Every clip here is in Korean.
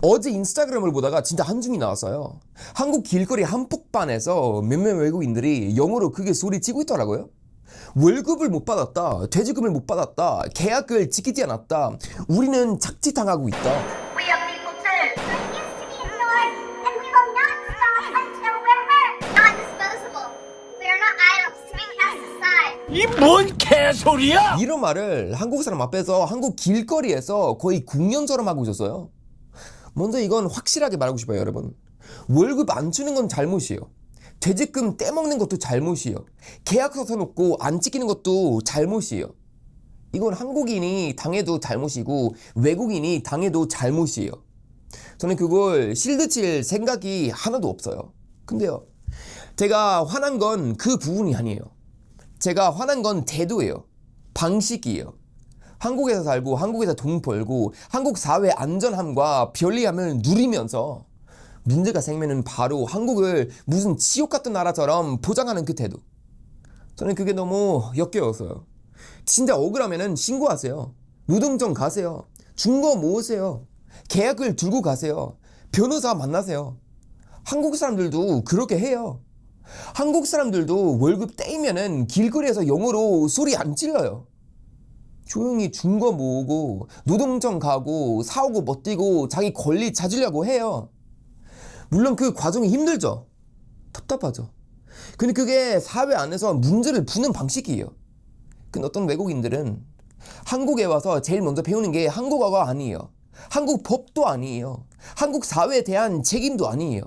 어제 인스타그램을 보다가 진짜 한줌이 나왔어요. 한국 길거리 한복판에서 몇몇 외국인들이 영어로 크게 소리치고 있더라고요. 월급을 못 받았다, 퇴직금을 못 받았다, 계약을 지키지 않았다, 우리는 착취당하고 있다. We are people too. We used to be ignored, and we will not stop until we're hurt. Not disposable. We are not items to be cast aside. 이 뭔 개소리야! 이런 말을 한국 사람 앞에서 한국 길거리에서 거의 국년처럼 하고 있었어요. 먼저 이건 확실하게 말하고 싶어요, 여러분. 월급 안 주는 건 잘못이에요. 퇴직금 떼먹는 것도 잘못이에요. 계약서 써놓고 안 지키는 것도 잘못이에요. 이건 한국인이 당해도 잘못이고 외국인이 당해도 잘못이에요. 저는 그걸 실드 칠 생각이 하나도 없어요. 근데요, 제가 화난 건 그 부분이 아니에요. 제가 화난 건 태도예요. 방식이에요. 한국에서 살고 한국에서 돈 벌고 한국 사회 안전함과 편리함을 누리면서 문제가 생기면 바로 한국을 무슨 지옥 같은 나라처럼 포장하는 그 태도. 저는 그게 너무 역겨웠어요. 진짜 억울하면 신고하세요. 노동청 가세요. 증거 모으세요. 계약을 들고 가세요. 변호사 만나세요. 한국 사람들도 그렇게 해요. 한국 사람들도 월급 떼이면은 길거리에서 영어로 소리 안 질러요. 조용히 증거 모으고 노동청 가고 사오고 멋뛰고 자기 권리 찾으려고 해요. 물론 그 과정이 힘들죠. 답답하죠. 근데 그게 사회 안에서 문제를 푸는 방식이에요. 근데 어떤 외국인들은 한국에 와서 제일 먼저 배우는 게 한국어가 아니에요. 한국 법도 아니에요. 한국 사회에 대한 책임도 아니에요.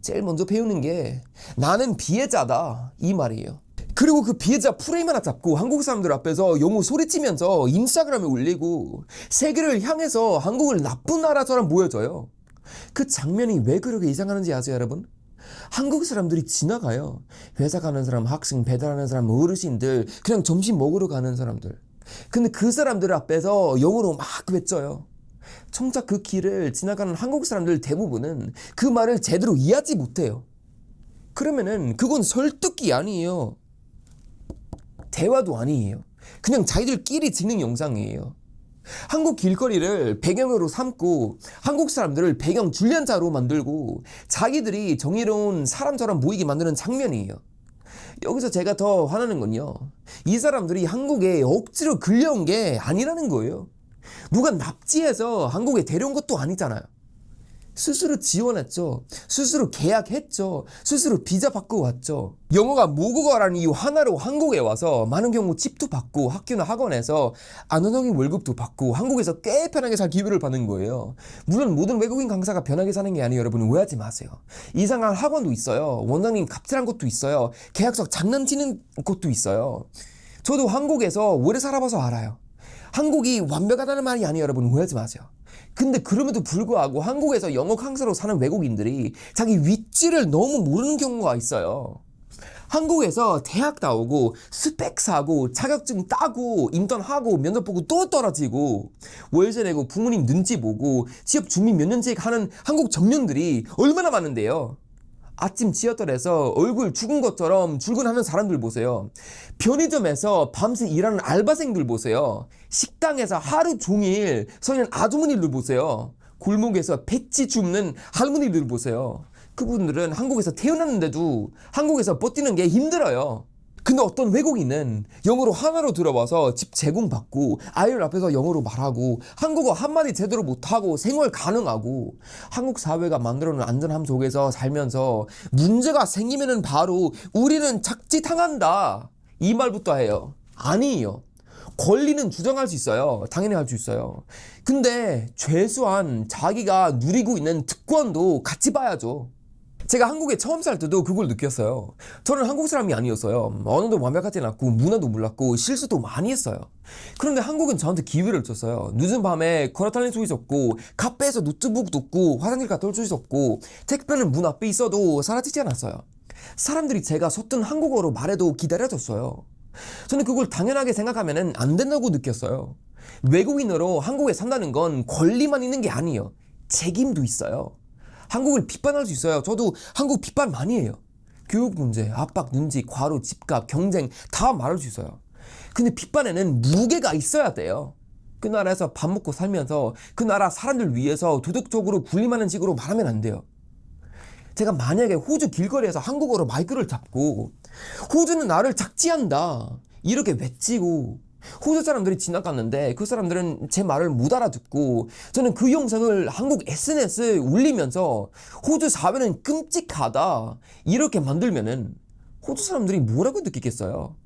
제일 먼저 배우는 게 나는 피해자다, 이 말이에요. 그리고 그 피해자 프레임 하나 잡고 한국 사람들 앞에서 영어 소리치면서 인스타그램에 올리고 세계를 향해서 한국을 나쁜 나라처럼 보여줘요. 그 장면이 왜 그렇게 이상하는지 아세요, 여러분? 한국 사람들이 지나가요. 회사 가는 사람, 학생, 배달하는 사람, 어르신들, 그냥 점심 먹으러 가는 사람들. 근데 그 사람들 앞에서 영어로 막 외쳐요. 정작 그 길을 지나가는 한국 사람들 대부분은 그 말을 제대로 이해하지 못해요. 그러면은 그건 설득이 아니에요. 대화도 아니에요. 그냥 자기들끼리 찍는 영상이에요. 한국 길거리를 배경으로 삼고 한국 사람들을 배경 줄연자로 만들고 자기들이 정의로운 사람처럼 보이게 만드는 장면이에요. 여기서 제가 더 화나는 건요, 이 사람들이 한국에 억지로 끌려온 게 아니라는 거예요. 누가 납치해서 한국에 데려온 것도 아니잖아요. 스스로 지원했죠. 스스로 계약했죠. 스스로 비자 받고 왔죠. 영어가 모국어라는 이유 하나로 한국에 와서 많은 경우 집도 받고 학교나 학원에서 안정적인 월급도 받고 한국에서 꽤 편하게 살 기회를 받는 거예요. 물론 모든 외국인 강사가 편하게 사는 게 아니에요. 여러분 오해하지 마세요. 이상한 학원도 있어요. 원장님 갑질한 것도 있어요. 계약서 장난치는 것도 있어요. 저도 한국에서 오래 살아봐서 알아요. 한국이 완벽하다는 말이 아니에요. 여러분 오해하지 마세요. 근데 그럼에도 불구하고 한국에서 영어 강사로 사는 외국인들이 자기 위치를 너무 모르는 경우가 있어요. 한국에서 대학 나오고 스펙 사고 자격증 따고 인턴하고 면접 보고 또 떨어지고 월세 내고 부모님 눈치 보고 취업 준비 몇 년째 하는 한국 청년들이 얼마나 많은데요. 아침 지하철에서 얼굴 죽은 것처럼 출근하는 사람들 보세요. 편의점에서 밤새 일하는 알바생들 보세요. 식당에서 하루 종일 서 있는 아주머니들 보세요. 골목에서 배치 줍는 할머니들 보세요. 그분들은 한국에서 태어났는데도 한국에서 버티는 게 힘들어요. 근데 어떤 외국인은 영어로 하나로 들어와서 집 제공받고 아이들 앞에서 영어로 말하고 한국어 한마디 제대로 못하고 생활 가능하고 한국 사회가 만들어놓은 안전함 속에서 살면서 문제가 생기면은 바로 우리는 착취당한다, 이 말부터 해요. 아니에요. 권리는 주장할 수 있어요. 당연히 할 수 있어요. 근데 최소한 자기가 누리고 있는 특권도 같이 봐야죠. 제가 한국에 처음 살 때도 그걸 느꼈어요. 저는 한국 사람이 아니었어요. 언어도 완벽하지 않았고 문화도 몰랐고 실수도 많이 했어요. 그런데 한국은 저한테 기회를 줬어요. 늦은 밤에 걸어다닐 수 있었고 카페에서 노트북 놓고 화장실 갔다 올 수 있었고 택배는 문 앞에 있어도 사라지지 않았어요. 사람들이 제가 서툰 한국어로 말해도 기다려줬어요. 저는 그걸 당연하게 생각하면 안 된다고 느꼈어요. 외국인으로 한국에 산다는 건 권리만 있는 게 아니에요. 책임도 있어요. 한국을 비판할 수 있어요. 저도 한국 비판 많이 해요. 교육 문제, 압박, 눈치, 과로, 집값, 경쟁 다 말할 수 있어요. 근데 비판에는 무게가 있어야 돼요. 그 나라에서 밥 먹고 살면서 그 나라 사람들 위해서 도덕적으로 군림하는 식으로 말하면 안 돼요. 제가 만약에 호주 길거리에서 한국어로 마이크를 잡고 호주는 나를 착지한다 이렇게 외치고 호주 사람들이 지나갔는데 그 사람들은 제 말을 못 알아듣고 저는 그 영상을 한국 SNS에 올리면서 호주 사회는 끔찍하다 이렇게 만들면은 호주 사람들이 뭐라고 느끼겠어요?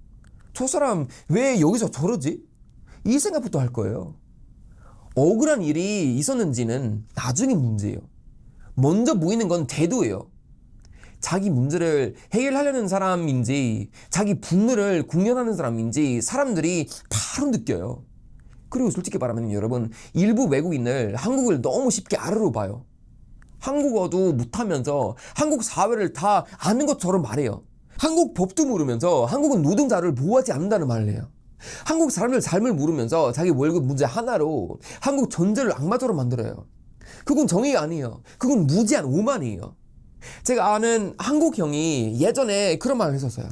저 사람 왜 여기서 저러지? 이 생각부터 할 거예요. 억울한 일이 있었는지는 나중에 문제예요. 먼저 보이는 건 태도예요. 자기 문제를 해결하려는 사람인지 자기 분노를 국면하는 사람인지 사람들이 바로 느껴요. 그리고 솔직히 말하면 여러분, 일부 외국인을 한국을 너무 쉽게 아르르 봐요. 한국어도 못하면서 한국 사회를 다 아는 것처럼 말해요. 한국 법도 모르면서 한국은 노동자를 보호하지 않는다는 말을 해요. 한국 사람들 삶을 모르면서 자기 월급 문제 하나로 한국 전제를 악마처럼 만들어요. 그건 정의가 아니에요. 그건 무지한 오만이에요. 제가 아는 한국 형이 예전에 그런 말을 했었어요.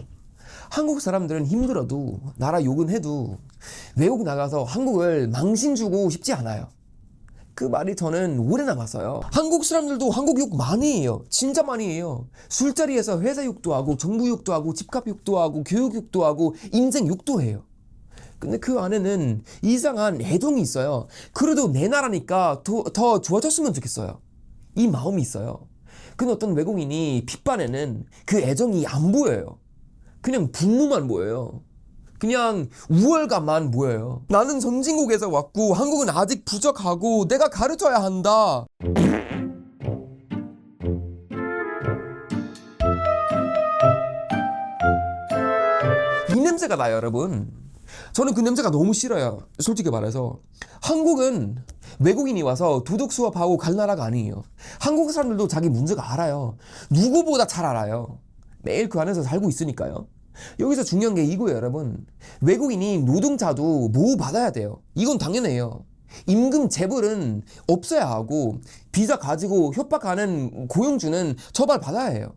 한국 사람들은 힘들어도 나라 욕은 해도 외국 나가서 한국을 망신 주고 싶지 않아요. 그 말이 저는 오래 남았어요. 한국 사람들도 한국 욕 많이 해요. 진짜 많이 해요. 술자리에서 회사 욕도 하고 정부 욕도 하고 집값 욕도 하고 교육 욕도 하고 인생 욕도 해요. 근데 그 안에는 이상한 애동이 있어요. 그래도 내 나라니까 더 좋아졌으면 좋겠어요. 이 마음이 있어요. 근데 어떤 외국인이 핏반에는 그 애정이 안 보여요. 그냥 분노만 보여요. 그냥 우월감만 보여요. 나는 선진국에서 왔고 한국은 아직 부족하고 내가 가르쳐야 한다. 이 냄새가 나요, 여러분. 저는 그 냄새가 너무 싫어요. 솔직히 말해서. 한국은 외국인이 와서 도덕 수업하고 갈 나라가 아니에요. 한국 사람들도 자기 문제가 알아요. 누구보다 잘 알아요. 매일 그 안에서 살고 있으니까요. 여기서 중요한 게 이거예요, 여러분. 외국인이 노동자도 보호받아야 돼요. 이건 당연해요. 임금 재벌은 없어야 하고 비자 가지고 협박하는 고용주는 처벌받아야 해요.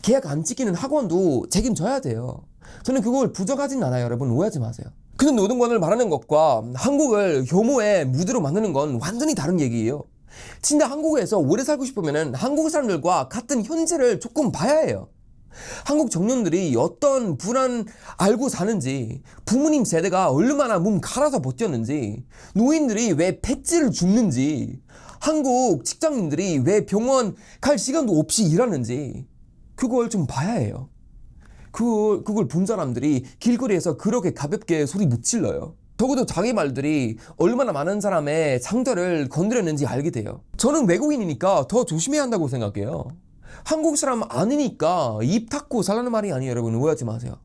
계약 안 지키는 학원도 책임져야 돼요. 저는 그걸 부정하진 않아요. 여러분 오해하지 마세요. 근데 노동권을 말하는 것과 한국을 혐오의 무대로 만드는 건 완전히 다른 얘기예요. 진짜 한국에서 오래 살고 싶으면 한국 사람들과 같은 현재를 조금 봐야 해요. 한국 청년들이 어떤 불안 알고 사는지, 부모님 세대가 얼마나 몸 갈아서 버텼는지, 노인들이 왜 폐지를 죽는지, 한국 직장인들이 왜 병원 갈 시간도 없이 일하는지 그걸 좀 봐야 해요. 그걸 본 사람들이 길거리에서 그렇게 가볍게 소리 못 질러요. 적어도 자기 말들이 얼마나 많은 사람의 상처를 건드렸는지 알게 돼요. 저는 외국인이니까 더 조심해야 한다고 생각해요. 한국 사람 아니니까 입 닫고 살라는 말이 아니에요. 여러분 오해하지 마세요.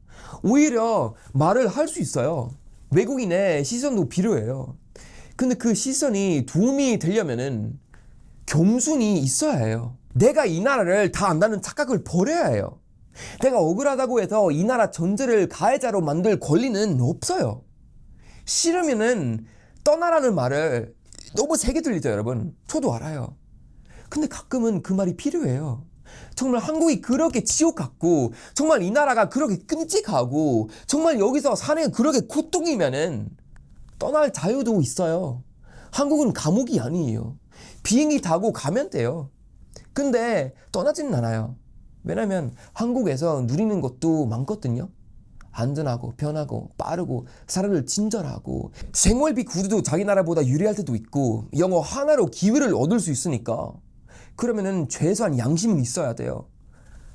오히려 말을 할 수 있어요. 외국인의 시선도 필요해요. 근데 그 시선이 도움이 되려면은 겸손이 있어야 해요. 내가 이 나라를 다 안다는 착각을 버려야 해요. 내가 억울하다고 해서 이 나라 전제를 가해자로 만들 권리는 없어요. 싫으면은 떠나라는 말을 너무 세게 들리죠, 여러분. 저도 알아요. 근데 가끔은 그 말이 필요해요. 정말 한국이 그렇게 지옥 같고 정말 이 나라가 그렇게 끔찍하고 정말 여기서 사는 게 그렇게 고통이면은 떠날 자유도 있어요. 한국은 감옥이 아니에요. 비행기 타고 가면 돼요. 근데 떠나지는 않아요. 왜냐면 한국에서 누리는 것도 많거든요. 안전하고 편하고 빠르고 사람들 친절하고 생활비 구조도 자기 나라보다 유리할 때도 있고 영어 하나로 기회를 얻을 수 있으니까 그러면은 최소한 양심은 있어야 돼요.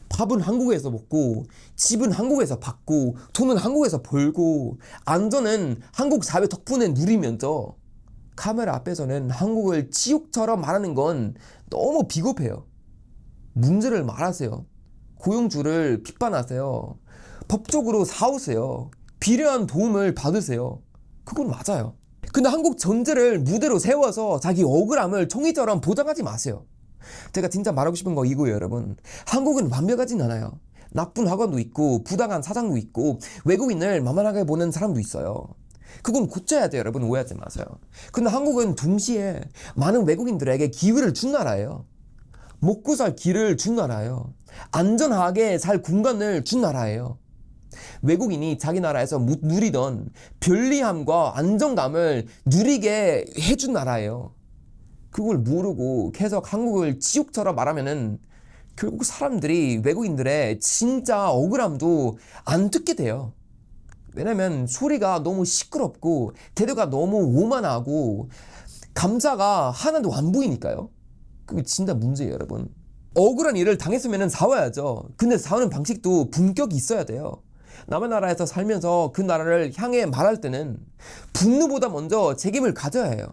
밥은 한국에서 먹고 집은 한국에서 받고 돈은 한국에서 벌고 안전은 한국 사회 덕분에 누리면서 카메라 앞에서는 한국을 지옥처럼 말하는 건 너무 비겁해요. 문제를 말하세요. 고용주를 비판하세요. 법적으로 싸우세요. 필요한 도움을 받으세요. 그건 맞아요. 근데 한국 전제를 무대로 세워서 자기 억울함을 총이처럼 보장하지 마세요. 제가 진짜 말하고 싶은 거 이거예요, 여러분. 한국은 완벽하진 않아요. 나쁜 학원도 있고 부당한 사장도 있고 외국인을 만만하게 보는 사람도 있어요. 그건 고쳐야 돼요, 여러분. 오해하지 마세요. 근데 한국은 동시에 많은 외국인들에게 기회를 준 나라예요. 먹고 살 길을 준 나라예요. 안전하게 살 공간을 준 나라예요. 외국인이 자기 나라에서 누리던 편리함과 안정감을 누리게 해준 나라예요. 그걸 모르고 계속 한국을 지옥처럼 말하면은 결국 사람들이 외국인들의 진짜 억울함도 안 듣게 돼요. 왜냐면 소리가 너무 시끄럽고 태도가 너무 오만하고 감자가 하나도 안 보이니까요. 그게 진짜 문제예요, 여러분. 억울한 일을 당했으면 싸워야죠. 근데 싸우는 방식도 분격이 있어야 돼요. 남의 나라에서 살면서 그 나라를 향해 말할 때는 분노보다 먼저 책임을 가져야 해요.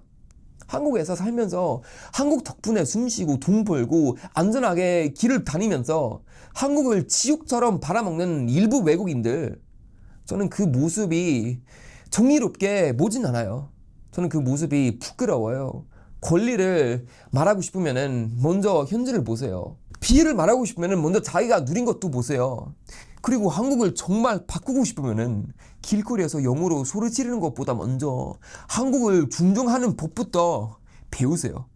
한국에서 살면서 한국 덕분에 숨쉬고 돈 벌고 안전하게 길을 다니면서 한국을 지옥처럼 팔아먹는 일부 외국인들, 저는 그 모습이 정의롭게 보진 않아요. 저는 그 모습이 부끄러워요. 권리를 말하고 싶으면은 먼저 현재를 보세요. 피해를 말하고 싶으면은 먼저 자기가 누린 것도 보세요. 그리고 한국을 정말 바꾸고 싶으면은 길거리에서 영어로 소리 지르는 것보다 먼저 한국을 존중하는 법부터 배우세요.